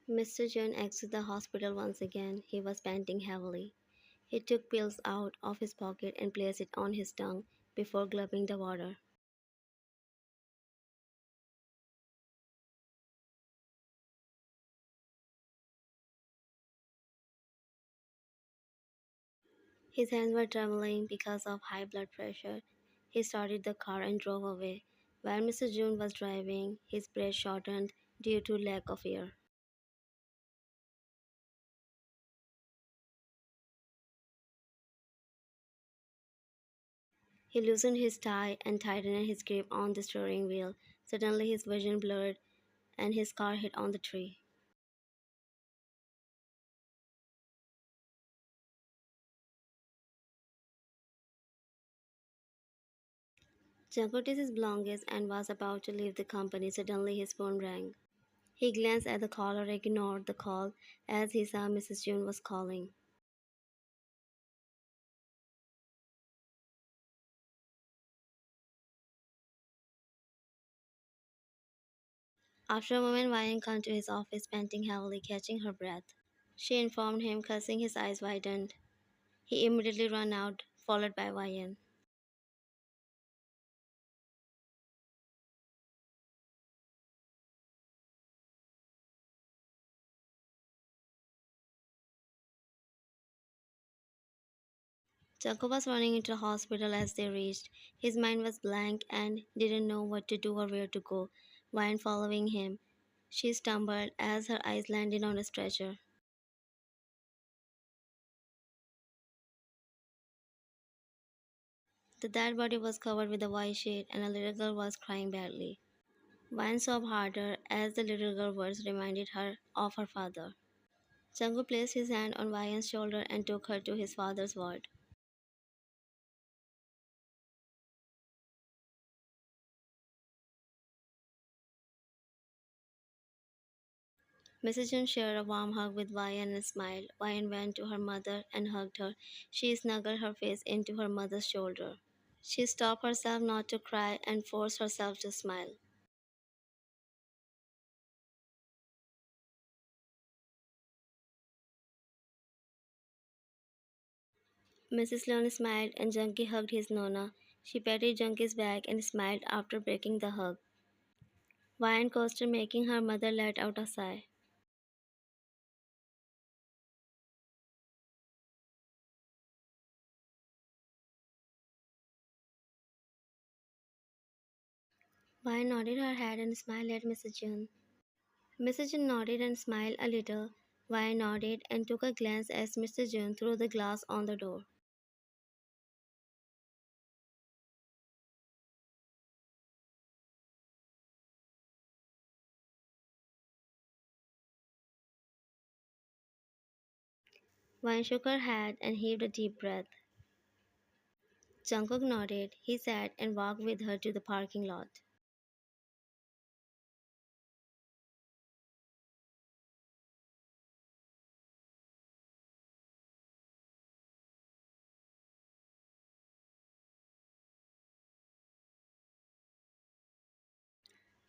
Mr. John exited the hospital once again. He was panting heavily. He took pills out of his pocket and placed it on his tongue before gulping the water. His hands were trembling because of high blood pressure. He started the car and drove away. While Mr. June was driving, his breath shortened due to lack of air. He loosened his tie and tightened his grip on the steering wheel. Suddenly his vision blurred and his car hit on the tree. Jankotis is belongings and was about to leave the company. Suddenly his phone rang. He glanced at the caller, ignored the call as he saw Mrs. June was calling. After a moment, Ryan came to his office, panting heavily, catching her breath. She informed him, cursing. His eyes widened. He immediately ran out, followed by Ryan. Jacob was running into the hospital as they reached. His mind was blank and didn't know what to do or where to go. Ryan following him. She stumbled as her eyes landed on a stretcher. The dead body was covered with a white sheet and a little girl was crying badly. Ryan sobbed harder as the little girl's words reminded her of her father. Django placed his hand on Ryan's shoulder and took her to his father's ward. Mrs. Jun shared a warm hug with Ryan and smiled. Ryan went to her mother and hugged her. She snuggled her face into her mother's shoulder. She stopped herself not to cry and forced herself to smile. Mrs. Leon smiled and Junkie hugged his Nona. She patted Junkie's back and smiled after breaking the hug. Ryan coasted, making her mother let out a sigh. Ryan nodded her head and smiled at Mrs. Jun. Mrs. Jun nodded and smiled a little. Ryan nodded and took a glance at Mr. Jun through the glass on the door. Ryan shook her head and heaved a deep breath. Jungkook nodded. He sat and walked with her to the parking lot.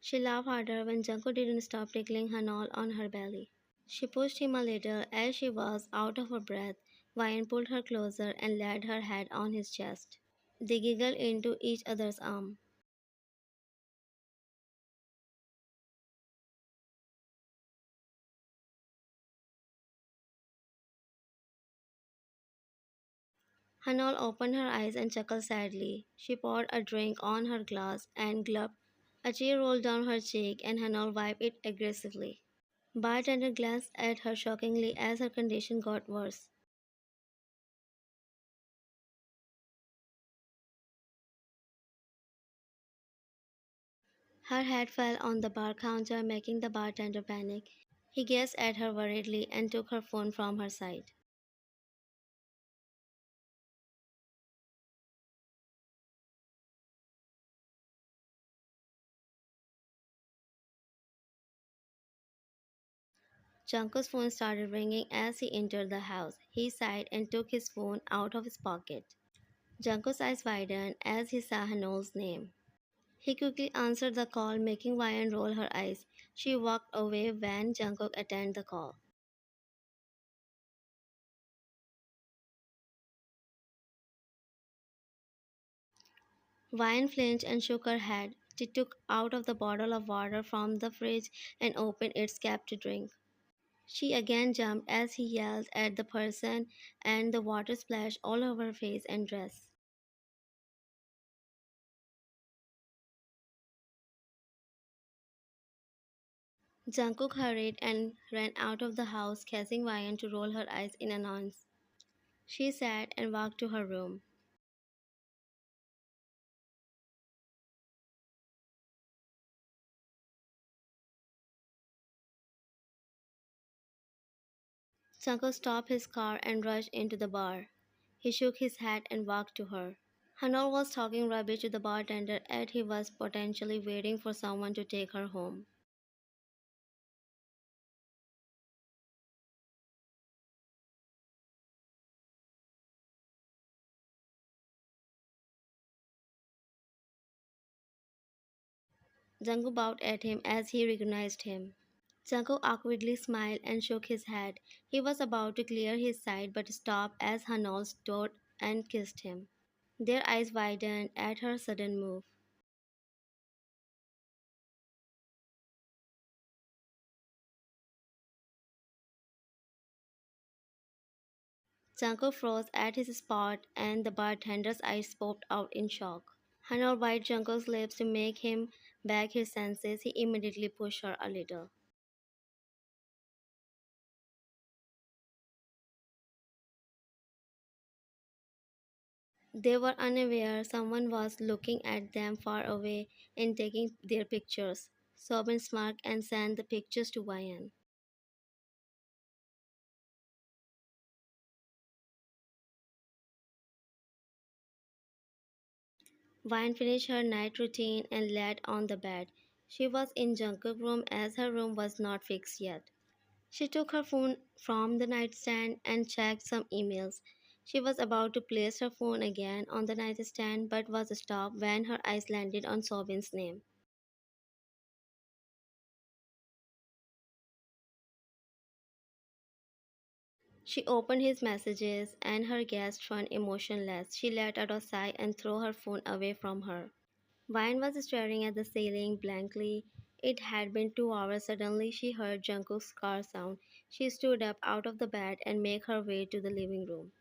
She laughed harder when Jungkook didn't stop tickling Hanol on her belly. She pushed him a little as she was out of her breath. Ryan pulled her closer and laid her head on his chest. They giggled into each other's arm. Hanol opened her eyes and chuckled sadly. She poured a drink on her glass and gulped. A tear rolled down her cheek and Hanol wiped it aggressively. Bartender glanced at her shockingly as her condition got worse. Her head fell on the bar counter, making the bartender panic. He gazed at her worriedly and took her phone from her side. Junko's phone started ringing as he entered the house. He sighed and took his phone out of his pocket. Junko's eyes widened as he saw Hanol's name. He quickly answered the call, making Ryan roll her eyes. She walked away when Jungkook attended the call. Vine flinched and shook her head. She took out of the bottle of water from the fridge and opened its cap to drink. She again jumped as he yelled at the person, and the water splashed all over her face and dress. Jungkook hurried and ran out of the house, causing Ryan to roll her eyes in annoyance. She sat and walked to her room. Jungkook stopped his car and rushed into the bar. He shook his head and walked to her. Hanol was talking rubbish to the bartender as he was potentially waiting for someone to take her home. Jungkook bowed at him as he recognized him. Jungkook awkwardly smiled and shook his head. He was about to clear his side but stopped as Hanol stood and kissed him. Their eyes widened at her sudden move. Jungkook froze at his spot and the bartender's eyes popped out in shock. Hanol bit Jungkook's lips to make him back his senses. He immediately pushed her a little. They were unaware someone was looking at them far away and taking their pictures. Sobin smirked and sent the pictures to Ryan. Vine finished her night routine and laid on the bed. She was in Jungkook's room as her room was not fixed yet. She took her phone from the nightstand and checked some emails. She was about to place her phone again on the nightstand but was stopped when her eyes landed on Sobin's name. She opened his messages and her gaze turned emotionless. She let out a sigh and threw her phone away from her. Vine was staring at the ceiling blankly. It had been 2 hours. Suddenly, she heard Jungkook's car sound. She stood up out of the bed and made her way to the living room.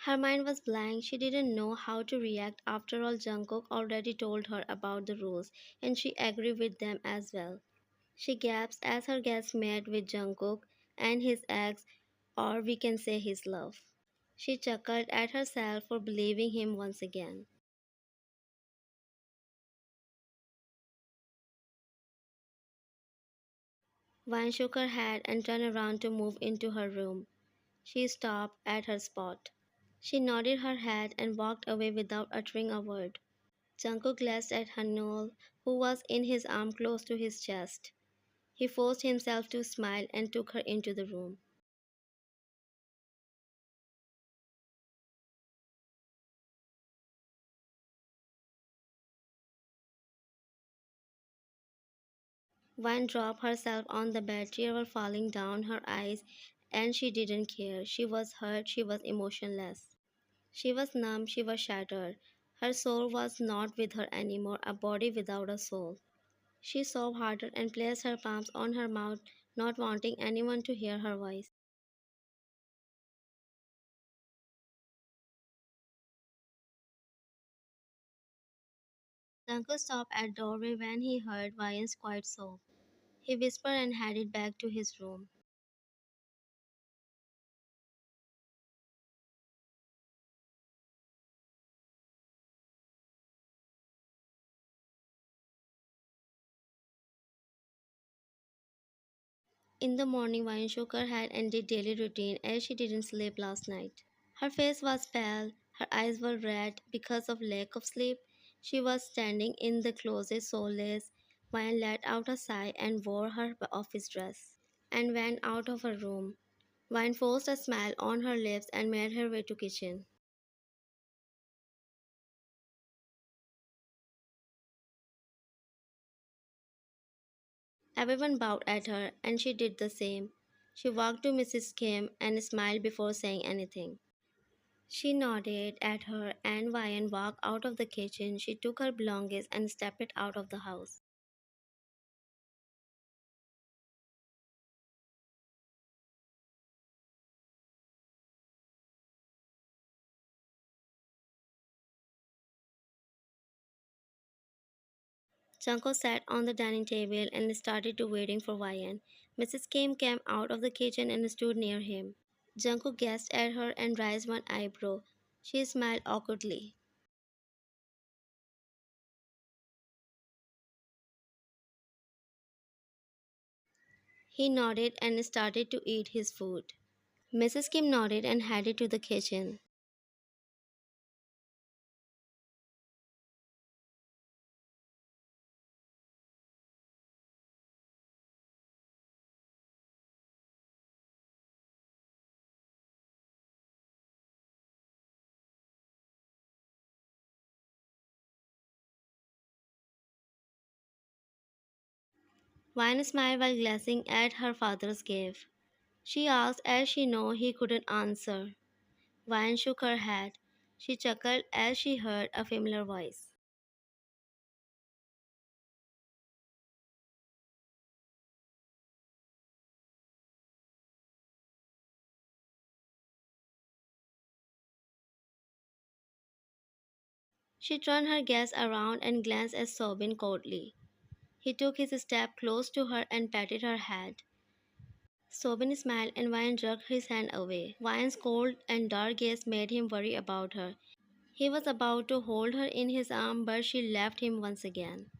Her mind was blank. She didn't know how to react. After all, Jungkook already told her about the rules, and she agreed with them as well. She gasped as her gaze met with Jungkook and his ex, or we can say his love. She chuckled at herself for believing him once again. Vine shook her head and turned around to move into her room. She stopped at her spot. She nodded her head and walked away without uttering a word. Jungkook glanced at Hanol, who was in his arm close to his chest. He forced himself to smile and took her into the room. Vine dropped herself on the bed, tears were falling down her eyes, and she didn't care. She was hurt, she was emotionless. She was numb, she was shattered. Her soul was not with her anymore, a body without a soul. She sobbed harder and placed her palms on her mouth, not wanting anyone to hear her voice. The uncle stopped at the doorway when he heard Vian's quiet sob. He whispered and headed back to his room. In the morning, Vian shook her head and did daily routine as she didn't sleep last night. Her face was pale, her eyes were red because of lack of sleep. She was standing in the closet soulless. Vian let out a sigh and wore her office dress and went out of her room. Wine forced a smile on her lips and made her way to kitchen. Everyone bowed at her, and she did the same. She walked to Mrs. Kim and smiled before saying anything. She nodded at her, and Vian walked out of the kitchen. She took her belongings and stepped out of the house. Janko sat on the dining table and started to waiting for Vian. Mrs. Kim came out of the kitchen and stood near him. Janko gazed at her and raised one eyebrow. She smiled awkwardly. He nodded and started to eat his food. Mrs. Kim nodded and headed to the kitchen. Vine smiled while glancing at her father's gift. She asked as she knew he couldn't answer. Vine shook her head. She chuckled as she heard a familiar voice. She turned her gaze around and glanced at Sobin coldly. He took his step close to her and patted her head. Sobin smiled and Vine jerked his hand away. Vine's cold and dark gaze made him worry about her. He was about to hold her in his arm, but she left him once again.